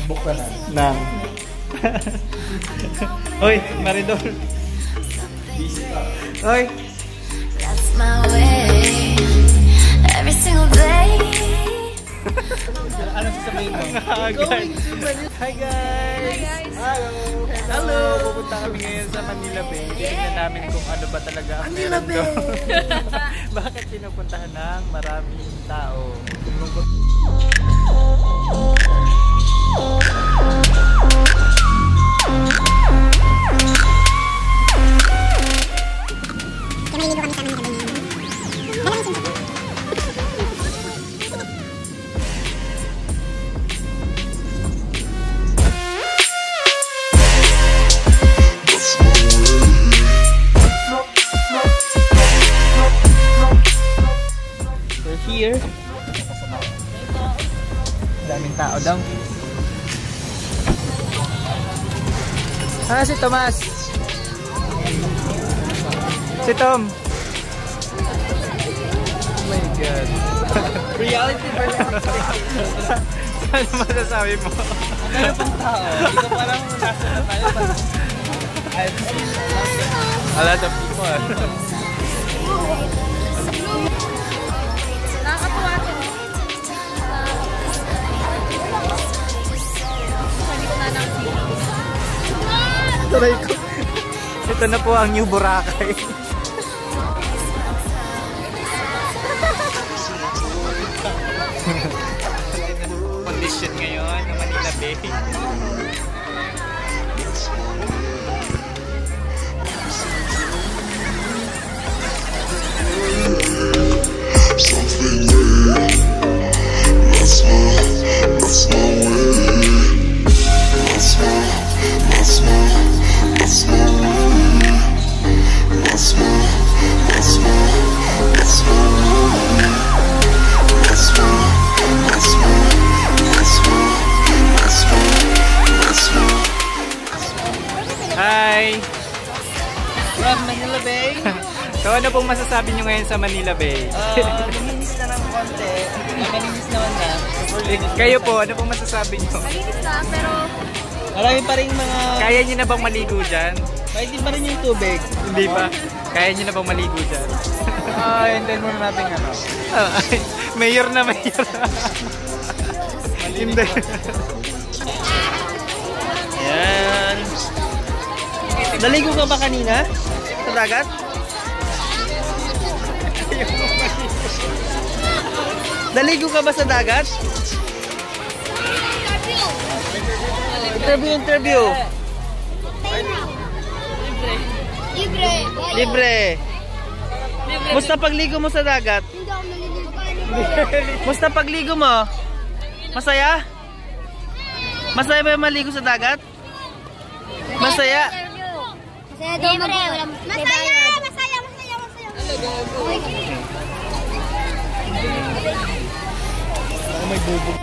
Nag-book ka na. Nang. Hoy, Maridol. Busy ka. Hoy. That's my way. Every single day. Ano sasabihin mo? Hi guys! Hi guys! Hello! Hello! Pupunta kami ngayon sa Manila Bay. Tingnan namin kung ano ba talaga ang meron doon. Bakit pinupuntahan ng maraming tao? Here. Daming tao daw. Si Tomas. Si Tom. Oh my God. Reality versus Ano masasabi mo? ano pang tao? Ito parang nasa na tayo. I've seen A lot of people. Nakakatuwa ito. Tuloy ko. Ito na po ang New Boracay. Condition ngayon ng Manila Bay. Hi! From Manila Bay. So ano pong masasabi nyo ngayon sa Manila Bay? Malinis na ng konti. Malinis naman na. Kayo po, ano pong masasabi nyo? Malinis na, pero Marami pa rin mga... Kaya nyo na bang maligo dyan? Pwede pa rin yung tubig. Hindi pa? Kaya nyo na bang maligo dyan? Hintayin muna natin ano. Ay, mayor na mayor. Hindi. Yan. Naligo ka ba kanina? Sa dagat? Naligo ka ba sa dagat? Interview. Libre. Musta pagligo mo sa dagat? Musta pagligo mo? Masaya? Masaya ba yung maligo sa dagat? Masaya? Masaya. May bubog.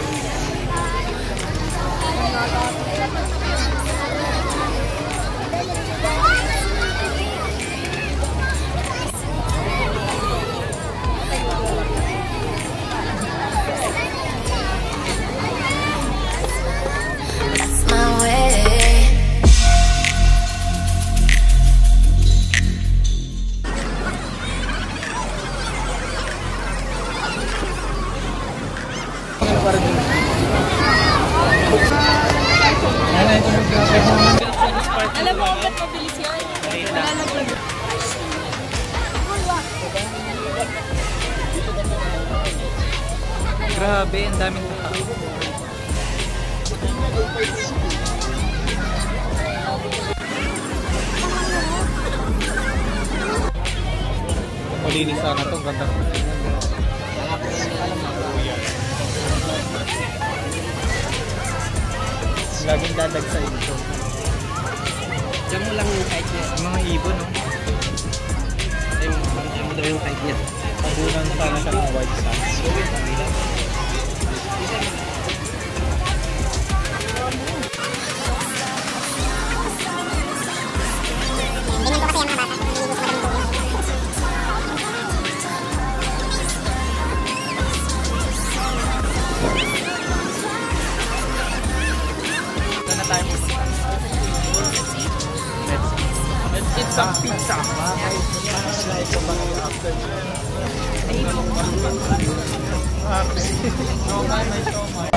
That's my way. alam mo ba't mabilis yan? Grabe, ang daming tao. Malinis sana ito. Ganda. Laging dadagsain ito. Diyan mo lang yung kahit niya. Mga ibon, no? Diyan mo daw yung kahit niya. Pagunan sana siya ng white sands. Isang pizza. Slide ko ba kayo after? Siomai, may siomai.